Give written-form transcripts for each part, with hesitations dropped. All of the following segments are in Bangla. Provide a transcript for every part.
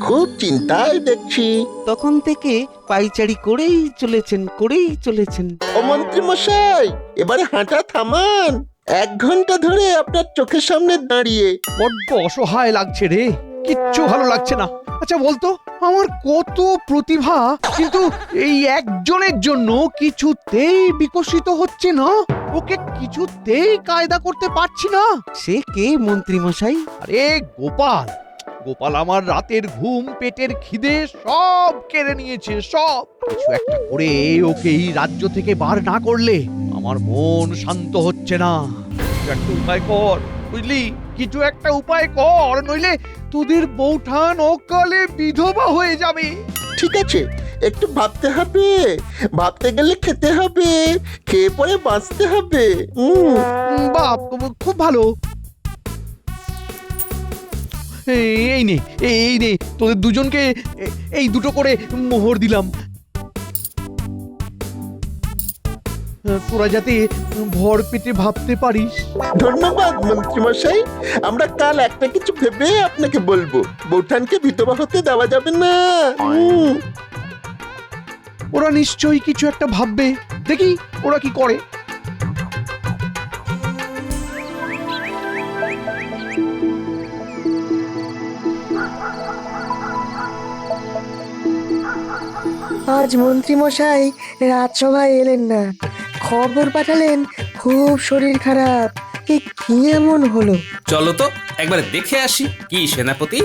খুব চিন্তায় দেখছি। তখন থেকে পাইচারি করেই চলেছেন। ও মন্ত্রী মশাই, এবারে হাঁটা থামান। 1 ঘন্টা ধরে আপনার চোখের সামনে দাঁড়িয়ে। বড্ড অসহায় লাগছে রে, কিচ্ছু ভালো লাগছে না। আচ্ছা বলতো, আমার কত প্রতিভা, কিন্তু এই একজনের জন্য কিছুতেই বিকশিত হচ্ছে না। ওকে কিছুতেই কায়দা করতে পারছি না। সে কে মন্ত্রী মশাই? আরে গোপাল, গোপাল আমার রাতের ঘুম, পেটের খিদে সব কেড়ে নিয়েছে, সব। কিছু একটা করে ওকে এই রাজ্য থেকে বার না করলে আমার মন শান্ত হচ্ছে না। কিছু একটা উপায় কর, বুঝলি? কিছু একটা উপায় কর, নইলে তোদের বউঠান অকালে বিধবা হয়ে যাবে। ঠিক আছে, একটু ভাবতে হবে। ভাবতে গেলে খেতে হবে, খেয়ে পরে বাঁচতে হবে। বাপ, খুব ভালো। এই নে তোদের দুজনকে এই দুটো করে মোহর দিলাম। তোরা যাতে ভর পেটে ভাবতে পারিস। ধন্যবাদ মন্ত্রী মশাই। আমরা কাল একটা কিছু ভেবে আপনাকে বলবো। বৌঠানকে বিধবা হতে দেওয়া যাবে না। ওরা নিশ্চয়ই কিছু একটা ভাববে, দেখি ওরা কি করে। আজ মন্ত্রী মশাই রাজসভায় এলেন না, খবর পাঠালেন খুব শরীর খারাপ। এ কি এমন হলো? চলো তো একবার দেখে আসি। কি সেনাপতি,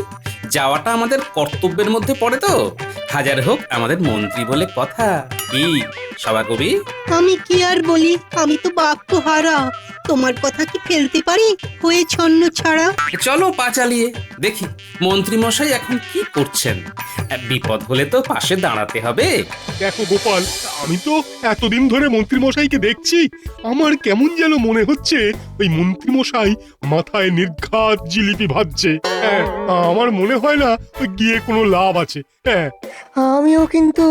যাওয়াটা আমাদের কর্তব্যের মধ্যে পড়ে তো। হাজার হোক আমাদের মন্ত্রী বলে কথা। কি সভাকবি? আমি কি আর বলি, আমি তো বাক্য হারা। তোমার কথা কি ফেলতে পারি হয়ে ছন্ন ছাড়া? চলো পা চালিয়ে দেখি মন্ত্রী মশাই এখন কি করছেন। বিপদ হলে তো পাশে দাঁড়াতে হবে। দেখো গোপাল, আমি তো এতদিন ধরে মন্ত্রী মশাইকে দেখছি। আমার কেমন যেন মনে হচ্ছে ওই মন্ত্রী মশাই মাথায় নির্ঘাত জিলিপি ভাজছে। হ্যাঁ, আমার মনে হয় না ওই গিয়ে কোনো লাভ আছে। হ্যাঁ, আমিও কিন্তু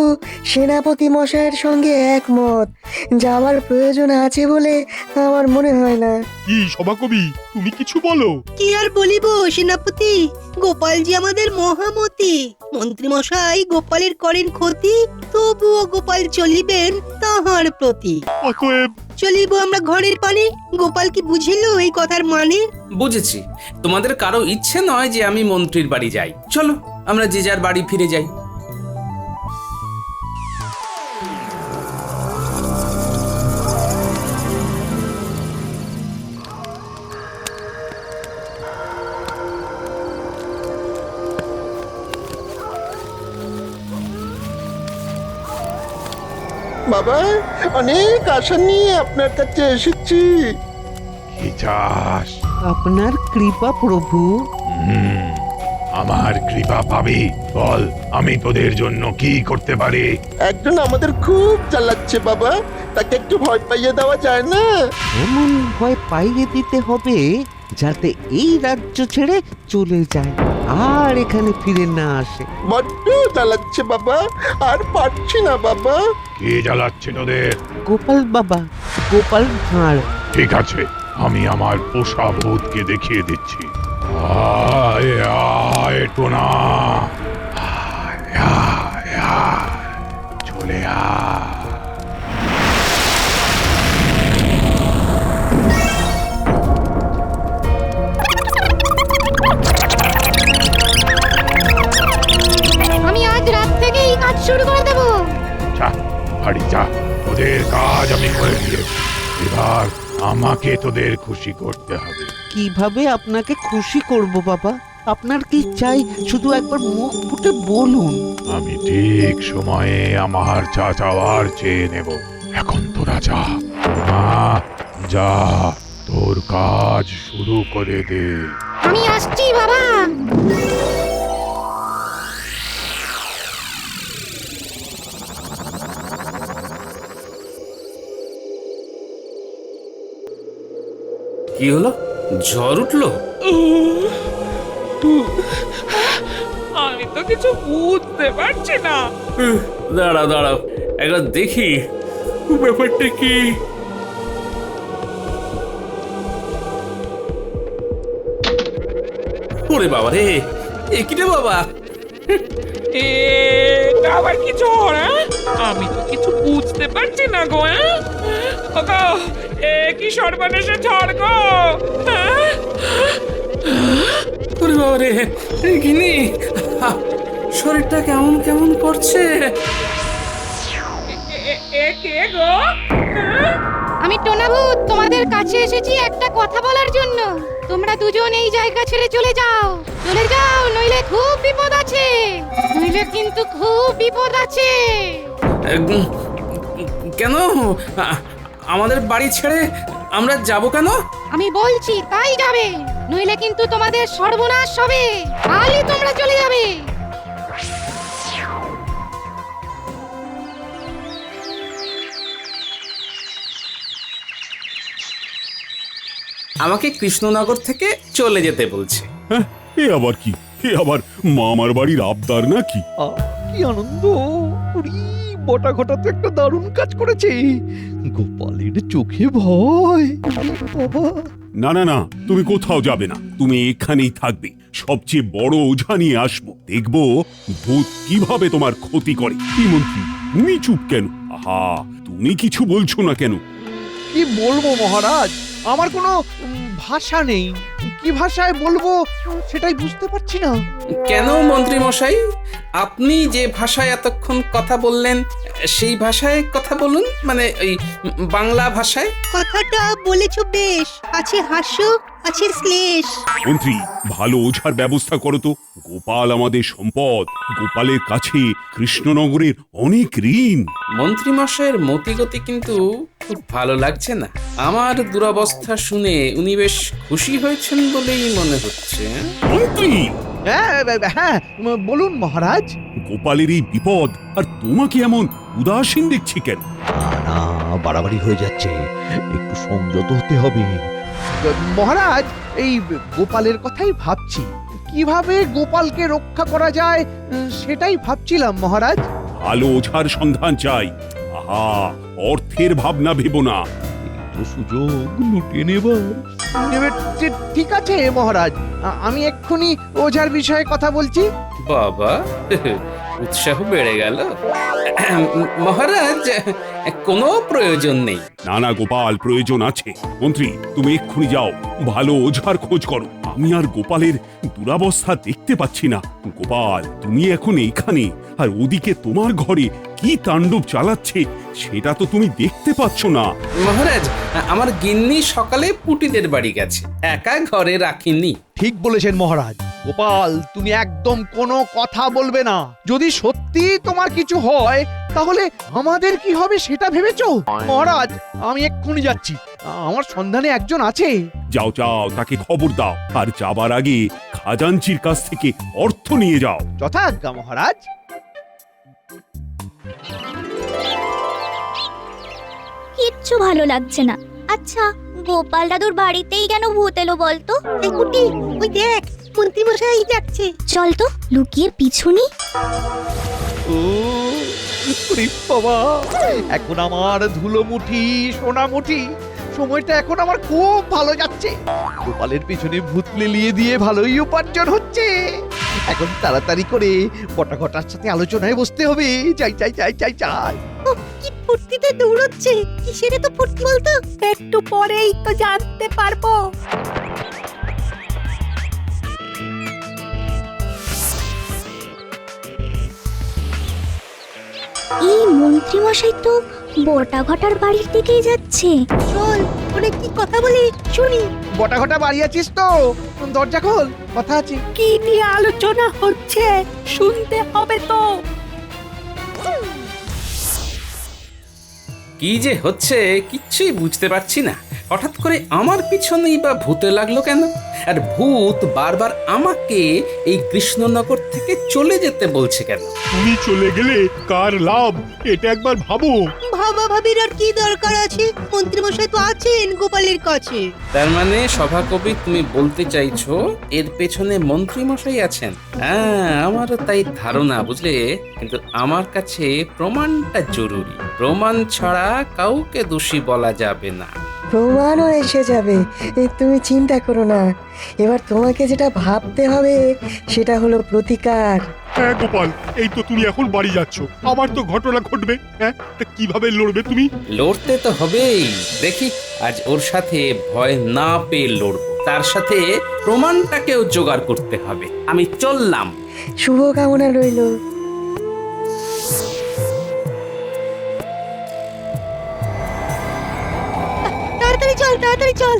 সেনাপতি মশাইয়ের সঙ্গে একমত। যাওয়ার প্রয়োজন আছে বলে আমার মনে হয় না। কি সভাকবি, তুমি কিছু বলো। কি আর বলিব সেনাপতি, গোপালজি আমাদের মহামতি। মন্ত্রী মশাই গোপালের করেন ক্ষতি, তবুও গোপাল চলিবেন তাহার প্রতি। অতএব চলিব আমরা ঘরের পানে। গোপাল কি বুঝিল এই কথার মানে? বুঝেছি, তোমাদের কারো ইচ্ছে নয় যে আমি মন্ত্রীর বাড়ি যাই। চলো আমরা যে যার বাড়ি ফিরে যাই। বাবা, অনেক আশা নিয়ে আপনার কাছে এসেছি। কি চাস? আপনার কৃপা প্রভু। আমার কৃপা পাবি? বল, আমি তোদের জন্য কি করতে পারি? একজন আমাদের খুব জ্বালাচ্ছে বাবা, তাকে একটু ভয় পাইয়ে দেওয়া যায় না? এমন ভয় পাইয়ে দিতে হবে যাতে এই রাজ্য ছেড়ে চলে যায় আর এখানে ফিরে না আসে। বড্ড জ্বালাচ্ছে বাবা, আর পারছি না বাবা। কে জ্বালাচ্ছে তোদের? গোপাল বাবা, গোপাল ভাঁড়। ঠিক আছে, আমি আমার পোষা ভূতকে দেখিয়ে দিচ্ছি। আয় আয় টোনা, আয় আয় আয়, চলে আয়। আমি আজ রাত থেকেই কাজ শুরু করে দেব। যা বাড়ি যা, তোদের কাজ আমি করে দিয়েছি। এবার আমাকে তোদের খুশি করতে হবে। কিভাবে আপনাকে খুশি করব বাবা? আপনার কি চাই শুধু একবার মুখ ফুটে বলুন। আমি ঠিক সময়ে আমার যা চাওয়ার চেয়ে নেব। এখন তোরা যা, মা যা, তোর কাজ শুরু করে দে। আমি আসছি বাবা। কি হলো, ঝড় উঠলো? আমি তো কিছু বুঝতে পারছি না। দাঁড়াও দাঁড়াও, একবার দেখি ব্যাপারটা কি। ওরে বাবা রে, এ কি রে বাবা, আবার কি ঝড়, হ্যাঁ? আমি তো কিছু বুঝতে পারছি না গো। ওগো, কি সর্বনেশে ঝড় গো। হ্যাঁ? ওরে বাবা রে, গিনি শরীরটা কেমন কেমন করছে। কে গো? হ্যাঁ? আমি টোনাভূত তোমাদের কাছে এসেছি একটা কথা বলার জন্য। তোমরা দুজন এই জায়গা ছেড়ে চলে যাও, চলে যাও, নইলে খুব বিপদ আছে, নইলে কিন্তু খুব বিপদ আছে। কেন আমাদের বাড়ি ছেড়ে আমরা যাব কেন? আমি বলছি তাই যাবে, নইলে কিন্তু তোমাদের সর্বনাশ হবে। কালই তোমরা চলে যাবে। আমাকে কৃষ্ণনগর থেকে চলে যেতে বলছে। হ্যাঁ, এ আবার কি? এ আবার মামার বাড়ির আবদার নাকি? কি আনন্দ! উরি, বটা ঘটা তো একটা দারুণ কাজ করেছে। গোপালের চোখে ভয়। বাবা, না না না, তুমি কোথাও যাবে না, তুমি এখানেই থাকবে। সবচেয়ে বড় ওঝা নিয়ে আসবো, দেখবো ভূত কিভাবে তোমার ক্ষতি করে। কি মন্ত্রী, তুমি চুপ কেন? আহা, তুমি কিছু বলছো না কেন? কি বলবো মহারাজ, আমার কোনো ভাষা নেই। কি ভাষায় বলবো সেটাই বুঝতে পারছি না। কেন মন্ত্রী মশাই, আপনি যে ভাষায় এতক্ষণ কথা বললেন সেই ভাষায় কথা বলুন, মানে ওই বাংলা ভাষায়। কথাটা বলেছো বেশ, আছে হাস্য, আছে শ্লেষ। মন্ত্রী, ভালো ওঝার ব্যবস্থা করো তো। গোপাল আমাদের সম্পদ, গোপালের কাছে কৃষ্ণনগরের অনেক ঋণ। মন্ত্রী মশাইয়ের মতিগতি কিন্তু খুব ভালো লাগছে না। আমার দুরবস্থা শুনে উনি বেশ খুশি হয়েছেন বলেই মনে হচ্ছে। মন্ত্রী, হ্যাঁ হ্যাঁ, বলুন মহারাজ। গোপালের এই বিপদ, আর তোমাকে এমন উদাসীন দেখছি কেন? না, বাড়াবাড়ি হয়ে যাচ্ছে, একটু সংযত হতে হবে। মহারাজ, এই গোপালের কথাই ভাবছি, কিভাবে গোপালকে রক্ষা করা যায় সেটাই ভাবছিলাম মহারাজ। ভালো ওঝার সন্ধান চাই। আহা, অর্থের ভাবনা ভেবো না। তো সুযোগ লুটে নেবার। ঠিক আছে মহারাজ, আমি এক্ষুনি ওঝার বিষয়ে কথা বলছি। বাবা, উৎসাহ বেড়ে গেল। মহারাজ, কোনো প্রয়োজন নেই। না না গোপাল, প্রয়োজন আছে। মন্ত্রী, তুমি এক্ষুনি যাও, ভালো ওঝার খোঁজ করো। আমি আর গোপালের দুরাবস্থা দেখতে পাচ্ছি না। গোপাল, তুমি এখন এইখানে, আর ওদিকে তোমার ঘরে কি তাণ্ডব চালাচ্ছে সেটা তো তুমি দেখতে পাচ্ছ না। মহারাজ, আমার গিন্নি সকালে পুটিদের বাড়ি গেছে, একা ঘরে রাখিনি। ঠিক বলেছেন মহারাজ। গোপাল, তুমি একদম কোনো কথা বলবে না। যদি সত্যি তোমার কিছু হয় তাহলে আমাদের কি হবে সেটা ভেবেছো? মহারাজ, আমি এক্ষুনি যাচ্ছি, আমার সন্ধানে একজন আছে। যাও যাও, তাকে খবর দাও, আর যাবার আগে খাজাঞ্চির কাছ থেকে অর্থ নিয়ে যাও। যথাজ্ঞা মহারাজ। কিচ্ছু ভালো লাগছে না। আচ্ছা, গোপাল দাদুর বাড়িতেই কেন ভূত এলো বলতো? এই কুটি, ওই দেখ, মন্ত্রী মশাই যাচ্ছে। চল তো লুকিয়ে পিছু নি। ও ওরে বাবা, এখন আমার ধুলো মুঠি, সোনা মুঠি, সময়টা এখন আমার খুব ভালো যাচ্ছে। গোপালের পিছনে ভূত লেলিয়ে দিয়ে ভালোই উপার্জন হচ্ছে। এখন তাড়াতাড়ি করে বটাঘটার সাথে আলোচনায় বসতে হবে। যাই যাই যাই যাই যাই। কি ফুর্তিতে দৌড়চ্ছে, কিসের তো ফুর্তি বলতো? একটু পরেই তো জানতে পারবো। এই মন্ত্রী মশাই তো বটা ঘটার বাড়ির দিকেই যাচ্ছে। চল, ওরে কি কথা বলি শুনি। বটাঘটা বাড়ি আছিস তো? দরজা খোল, কথা আছে। কি নিয়ে আলোচনা হচ্ছে শুনতে হবে তো। কি যে হচ্ছে কিচ্ছুই বুঝতে পারছি না। হঠাৎ করে আমার পিছনেই বা ভূতে লাগলো কেন? আর ভূত বারবার আমাকে এই কৃষ্ণনগর থেকে চলে যেতে বলছে কেন? তুমি চলে গেলে কার লাভ, এটা একবার ভাবো। ভাবা ভাবির আর কি দরকার আছে? মন্ত্রী মশাই তো আছেন গোপালের কাছে। তার মানে সভাকবি, তুমি বলতে চাইছো এর পেছনে মন্ত্রী মশাই আছেন? হ্যাঁ, আমারও তাই ধারণা, বুঝলে। কিন্তু আমার কাছে প্রমাণটা জরুরি। প্রমাণ ছাড়া কাউকে দোষী বলা যাবে না। প্রমাণও এসে যাবে, তুমি চিন্তা করো না। এবার তোমাকে যেটা ভাবতে হবে সেটা হলো প্রতিকার। হ্যাঁ গোপাল, এই তো তুমি এখন বাড়ি যাচ্ছ, আবার তো ঘটনা ঘটবে। হ্যাঁ, তা কিভাবে লড়বে তুমি? লড়তে তো হবেই। দেখি আজ ওর সাথে ভয় না পেয়ে লড়ব, তার সাথে প্রমাণটাকেও জোগাড় করতে হবে। আমি চললাম। শুভকামনা রইল। তাড়াতাড়ি চল, তাড়াতাড়ি চল।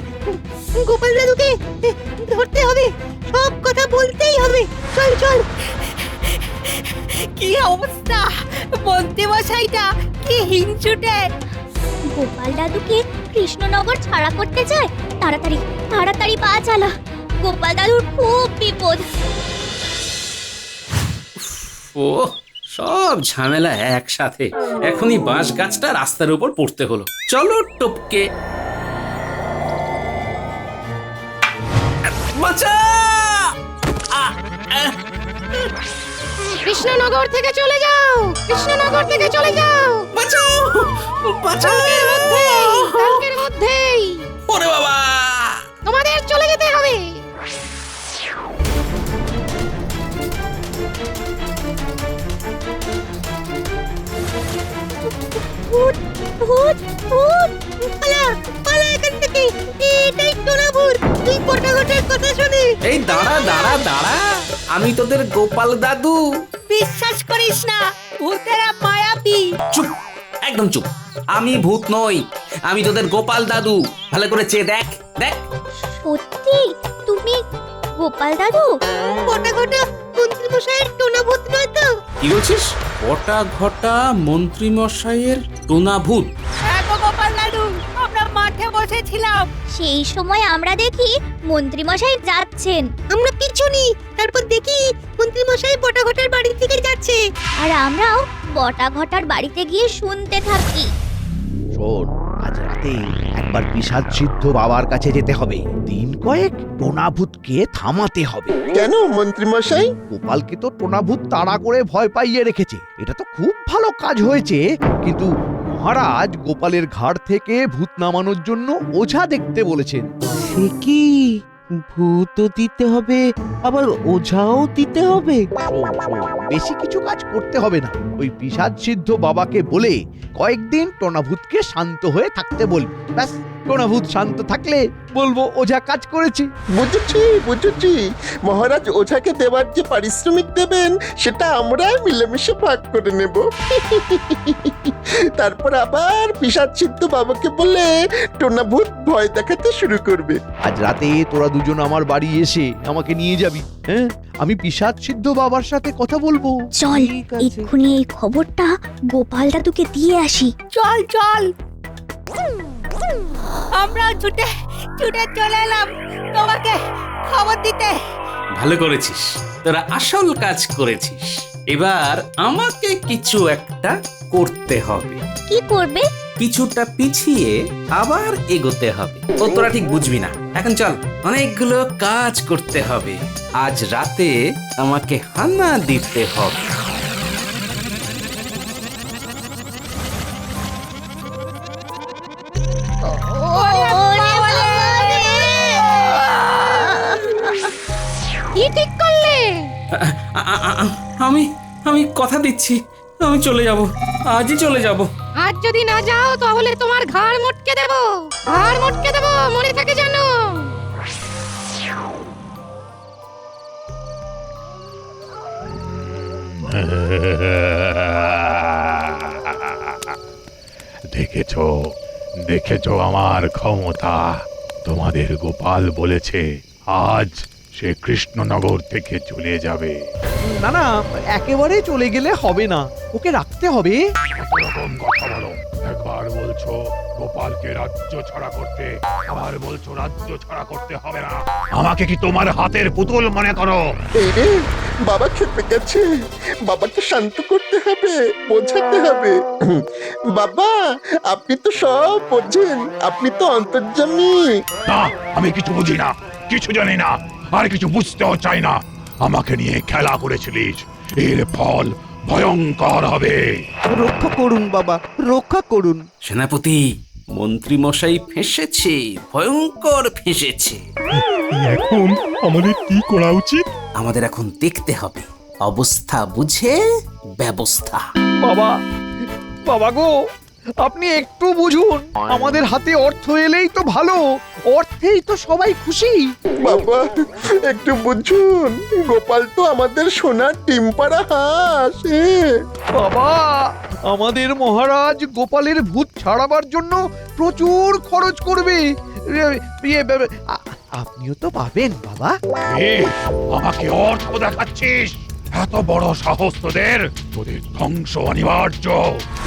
গোপাল দাদুকে ধরতে হবে, সব কথা বলতেই হবে। চল চল। কি অবস্থা, মন্ত্রী মশাইটা কি হিংসুটে। গোপাল দাদুকে কৃষ্ণনগর ছাড়া করতে চায়। তাড়াতাড়ি তাড়াতাড়ি পা চালা, গোপাল দাদুর খুব বিপদ। ও সব ঝামেলা একসাথে। এখনই বাঁশ গাছটা রাস্তার উপর পড়তে হলো। চলো টপকে। বাঁচা! কৃষ্ণনগর থেকে চলে যাও, কৃষ্ণনগর থেকে চলে যাও। বাঁচাও! বাঁচাও! কালকের মধ্যেই ওরে বাবা! তোমাদের চলে যেতে হবে। ভূত ভূত ভূত, পালা পালা এখান থেকে। এটাই টোনা ভূত। তুই পটাঘটের কথা শুনি। এই দাঁড়া দাঁড়া দাঁড়া, আমি তোদের গোপাল দাদু। বিশ্বাস করিস না, ভূতেরা মায়াবী। চুপ, একদম চুপ। আমি ভূত নই, আমি তোদের গোপাল দাদু। ভালো করে চেয়ে দেখ দেখ। সত্যি তুমি গোপাল দাদু? পটাঘটা মন্ত্রী মশাইয়ের টোনা ভূত নয় তো? কি বলছিস? কটা ঘটা মন্ত্রী মশাইয়ের টোনা ভূত? হ্যাঁ গো গোপাল দাদু, আমরা মাঠে বসেছিলাম। সেই সময় আমরা দেখি মন্ত্রী মশাই যাচ্ছেন, আমরা পিছু নিই, তারপর দেখি মন্ত্রী মশাই পটাঘটার বাড়ির দিকে যাচ্ছে। আর আমরাও বটা ঘটার বাড়িতে গিয়ে শুনতে থাকি। শোন, আজ রাতে একবার পিশাচ সিদ্ধ বাবার কাছে যেতে হবে। দিন কয়েক টোনাভূতকে থামাতে হবে। কেন মন্ত্রী মশাই? গোপালকে তো টোনাভূত তাড়া করে ভয় পাইয়ে রেখেছে। এটা তো খুব ভালো কাজ হয়েছে, কিন্তু মহারাজ গোপালের ঘাড় থেকে ভূত নামানোর জন্য ওঝা দেখতে বলেছেন। সে কি, ভূতও দিতে হবে আবার ওঝাও দিতে হবে? শোন শোন, বেশি কিছু কাজ করতে হবে না। ওই পিশাচ সিদ্ধ বাবাকে বলে কয়েকদিন টোনাভূতকে শান্ত হয়ে থাকতে বলবি। ব্যাস, টোনাভূত শান্ত থাকলে বলবো ওঝা কাজ করেছে। বুঝেছি বুঝেছি, মহারাজ ওঝাকে দেওয়ার যে পারিশ্রমিক দেবেন সেটা আমরা মিলেমিশে ভাগ করে নেব। তারপর আবার পিশাচ সিদ্ধ বাবাকে বলে টোনাভূত ভয় দেখাতে শুরু করবে। আজ রাতে তোরা দুজন আমার বাড়ি এসে আমাকে নিয়ে যাবি। হ্যাঁ, আমি পিশাচ সিদ্ধ বাবার সাথে কথা বলবো। চল ঠিক আছে। এক্ষুনি এই খবরটা গোপাল দাদুকে দিয়ে আসি। চল চল। আমরা ছুটে ছুটে চলে এলাম তোমাকে খবর দিতে। ভালো করেছিস, তোরা আসল কাজ করেছিস। এবার আমাকে কিছু একটা করতে হবে। কি করবে? কিছুটা পিছিয়ে আবার এগোতে হবে। ও তোরা ঠিক বুঝবি না। এখন চল, অনেকগুলো কাজ করতে হবে। আজ রাতে আমাকে হানা দিতে হবে। কি ঠিক করলে? আমি আমি কথা দিচ্ছি, আমি চলে যাব, আজই চলে যাব। আজ যদি না যাও তাহলে তোমার ঘাড় মটকে দেব, ঘাড় মটকে দেব, মনে থাকে জানো। দেখেছো দেখেছো আমার ক্ষমতা। তোমাদের গোপাল বলেছে আজ সে কৃষ্ণনগর থেকে চলে যাবে। না না, একেবারে চলে গেলে হবে না, ওকে রাখতে হবে। এরকম কথা বলো, একবার বলছো গোপালকে রাজ্য ছাড়া করতে, আবার বলছো রাজ্য ছাড়া করতে হবে না। আমাকে কি তোমার হাতের পুতুল মনে করো? এই রে, বাবা খেতে গেছে, বাবাকে শান্ত করতে হবে, বোঝাতে হবে। বাবা, আপনি তো সব বোঝেন, আপনি তো অন্তর্যামী। না, আমি কিছু বুঝি না, কিছু জানি না, আর কিছু বুঝতেও চাই না। আমাকে নিয়ে খেলা করেছিলিস, এর ফল ভয়ঙ্কর হবে। রক্ষা করুন বাবা, রক্ষা করুন। সেনাপতি, মন্ত্রী মশাই ফেঁসেছে, ভয়ঙ্কর ফেঁসেছে। এখন আমাদের কি করা উচিত? আমাদের এখন দেখতে হবে অবস্থা বুঝে ব্যবস্থা। বাবা, বাবা গো, আপনি একটু বুঝুন, আমাদের হাতে অর্থ এলেই তো ভালো, অর্থেই তো সবাই খুশি। বাবা একটু বুঝুন, গোপাল তো আমাদের সোনার ডিম পাড়া হাঁস। বাবা, আমাদের মহারাজ গোপালের ভূত ছাড়াবার জন্য প্রচুর খরচ করবে। আপনিও তো পাবেন বাবা। আমাকে অর্থ দেখাচ্ছিস? এত বড় সাহস তোদের! তোদের ধ্বংস অনিবার্য।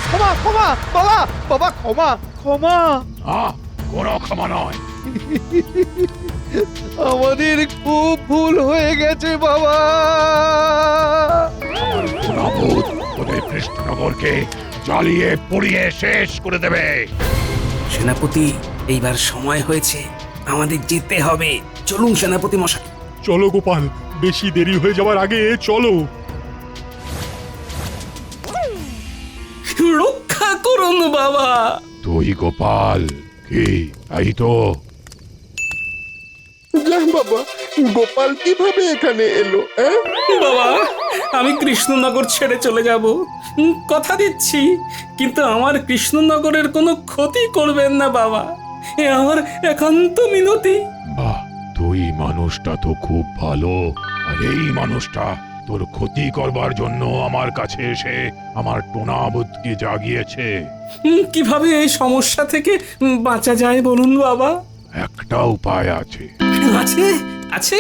ক্ষমা ক্ষমা বাবা, বাবা ক্ষমা ক্ষমা। কোনো ক্ষমা নয়। আমাদের খুব ভুল হয়ে গেছে বাবা। ভূত তোদের কৃষ্ণনগরকে জ্বালিয়ে পুড়িয়ে শেষ করে দেবে। সেনাপতি, এইবার সময় হয়েছে, আমাদের যেতে হবে। চলুন সেনাপতি মশাই। চলো গোপাল, বেশি দেরি হয়ে যাওয়ার আগে চলো। রক্ষা করুন বাবা। তুই গোপাল? কি তাই তো? যা বাবা, গোপাল কিভাবে এখানে এলো? বাবা, আমি কৃষ্ণনগর ছেড়ে চলে যাব, কথা দিচ্ছি, কিন্তু আমার কৃষ্ণনগরের কোনো ক্ষতি করবেন না বাবা, এ আমার একান্ত মিনতি। বাহ, তুই মানুষটা তো খুব ভালো। আর এই মানুষটা তোর ক্ষতি করবার জন্য আমার কাছে এসে আমার টোনা বুদ্ধি জাগিয়েছে। কিভাবে এই সমস্যা থেকে বাঁচা যায় বলুন বাবা? একটা উপায় আছে। আছে আছে,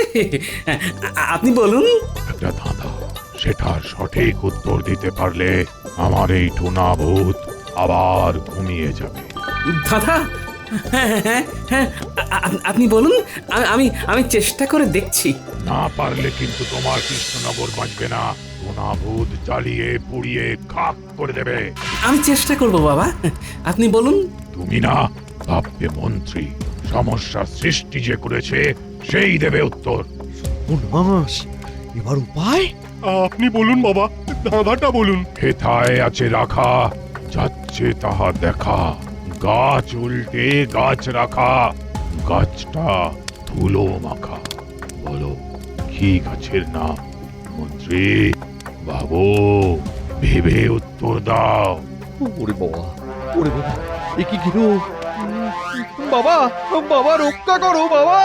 আপনি বলুন। একটা ধাঁধা, সেটার সঠিক উত্তর দিতে পারলে আমার এই টোনা ভূত আবার ঘুমিয়ে যাবে। দাদা, হ্যাঁ, আপনি বলুন, আমি আমি চেষ্টা করে দেখছি। না পারলে কিন্তু তোমার কৃষ্ণনগর বাঁচবে না। টোনা ভূত জ্বালিয়ে পুড়িয়ে খাক করে দেবে। আমি চেষ্টা করব বাবা, আপনি বলুন। তুমি না ভাববে মন্ত্রী, সমস্যা সৃষ্টি যে করেছে সেই দেবে উত্তর। এবার উপায়? আপনি বলুন বাবা, ধাঁধাটা বলুন। হেথায় আছে রাখা, যাচ্ছে তাহা দেখা, গাছ উল্টে গাছ রাখা, গাছটা ধুলো মাখা। বলো কি গাছের নাম? মন্ত্রী বাবু, ভেবে উত্তর দাও। ওরে বাবা, ওরে বাবা, এ কি গেল? বাবা, বাবা রক্ষা করো বাবা।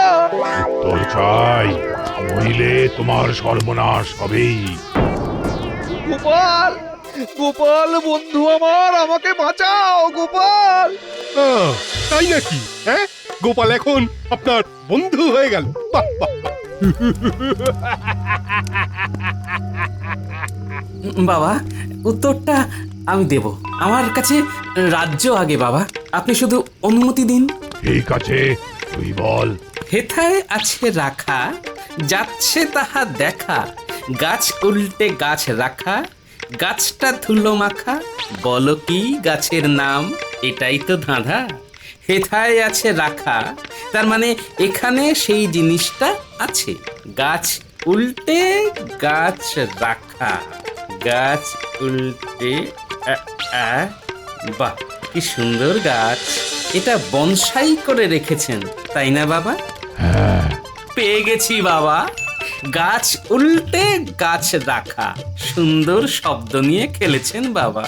উত্তর চাই, নইলে তোমার সর্বনাশ হবেই। গোপাল, গোপাল বন্ধু আমার, আমাকে বাঁচাও গোপাল। তাই নাকি? গোপাল এখন আপনার বন্ধু হয়ে গেল? বাহ বাহ। বাবা, উত্তরটা আমি দেব। আমার কাছে রাজ্য আগে বাবা, আপনি শুধু অনুমতি দিন। ঠিক আছে, তুই বল। হেথায় আছে রাখা, যাচ্ছে তাহা দেখা, গাছ উল্টে গাছ রাখা, গাছটা ধুলো মাখা, বলো কি গাছের নাম? এটাই তো ধাঁধা। হেথায় আছে রাখা, তার মানে এখানে সেই জিনিসটা আছে। গাছ উল্টে গাছ রাখা, গাছ উল্টে বাহ, কি সুন্দর গাছ! এটা বনসাই করে রেখেছেন তাই না বাবা? হ্যাঁ, পেয়ে গেছি বাবা, গাছ উল্টে গাছ রাখা। সুন্দর শব্দ নিয়ে খেলেছেন বাবা।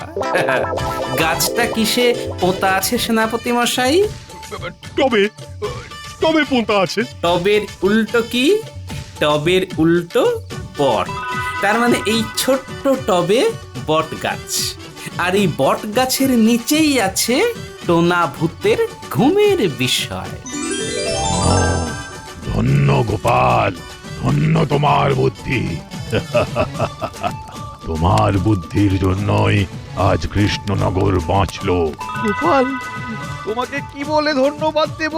গাছটা কিসে পোতা আছে সেনাপতি মশাই? টবে, টবে পোঁতা আছে। টবের উল্টো কি? টবের উল্টো বট। তার মানে এই ছোট্ট টবে বট গাছ, আর এই বট গাছের নিচেই আছে টোনা ভূতের ঘুমের বিষয়। ধন্য গোপাল, ধন্য তোমার বুদ্ধি। তোমার বুদ্ধির জন্যই আজ কৃষ্ণনগর বাঁচলো। গোপাল, তোমাকে কি বলে ধন্যবাদ দেব?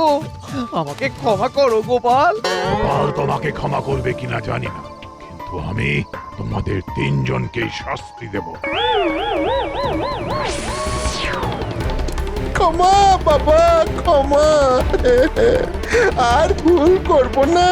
আমাকে ক্ষমা করো গোপাল। গোপাল তোমাকে ক্ষমা করবে কিনা জানি না, কিন্তু আমি তোমাদের তিনজনকেই শাস্তি দেব। ক্ষমা বাবা, ক্ষমা। আর ভুল করব না।